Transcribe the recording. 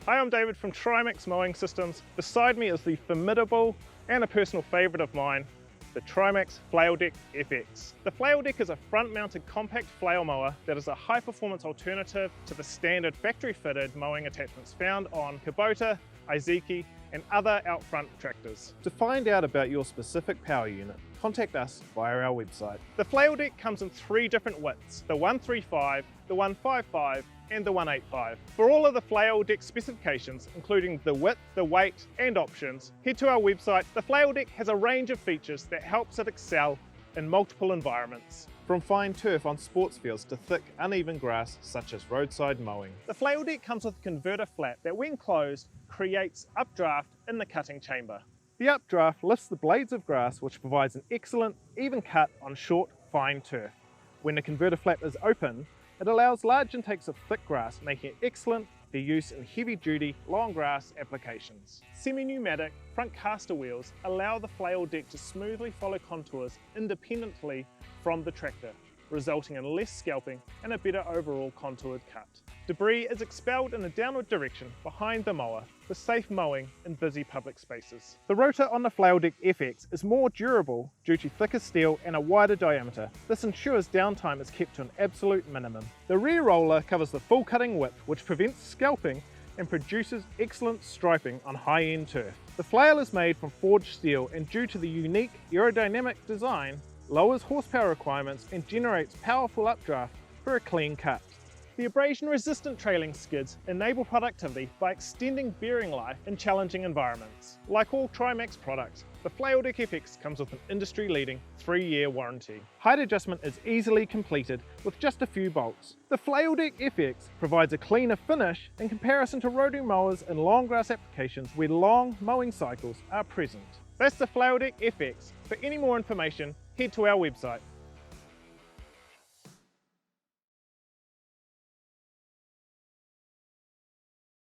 Hi, I'm David from Trimax Mowing Systems. Beside me is the formidable and a personal favourite of mine, the Trimax FlailDekFX. The FlailDek is a front-mounted compact flail mower that is a high-performance alternative to the standard factory-fitted mowing attachments found on Kubota, Iseki and other out-front tractors. To find out about your specific power unit, contact us via our website. The FlailDek comes in 3 different widths, the 135, the 155 and the 185. For all of the FlailDek specifications, including the width, the weight and options, head to our website. The FlailDek has a range of features that helps it excel in multiple environments. From fine turf on sports fields to thick, uneven grass such as roadside mowing. The FlailDek comes with a converter flap that when closed creates updraft in the cutting chamber. The updraft lifts the blades of grass, which provides an excellent even cut on short, fine turf. When the converter flap is open, it allows large intakes of thick grass, making it excellent for use in heavy-duty, long grass applications. Semi-pneumatic front caster wheels allow the FlailDek to smoothly follow contours independently from the tractor, resulting in less scalping and a better overall contoured cut. Debris is expelled in a downward direction behind the mower for safe mowing in busy public spaces. The rotor on the FlailDekFX is more durable due to thicker steel and a wider diameter. This ensures downtime is kept to an absolute minimum. The rear roller covers the full cutting width, which prevents scalping and produces excellent striping on high-end turf. The flail is made from forged steel and due to the unique aerodynamic design, lowers horsepower requirements and generates powerful updraft for a clean cut. The abrasion-resistant trailing skids enable productivity by extending bearing life in challenging environments. Like all Trimax products, the FlailDekFX comes with an industry-leading 3-year warranty. Height adjustment is easily completed with just a few bolts. The FlailDekFX provides a cleaner finish in comparison to rotary mowers in long grass applications where long mowing cycles are present. That's the FlailDekFX. For any more information, head to our website.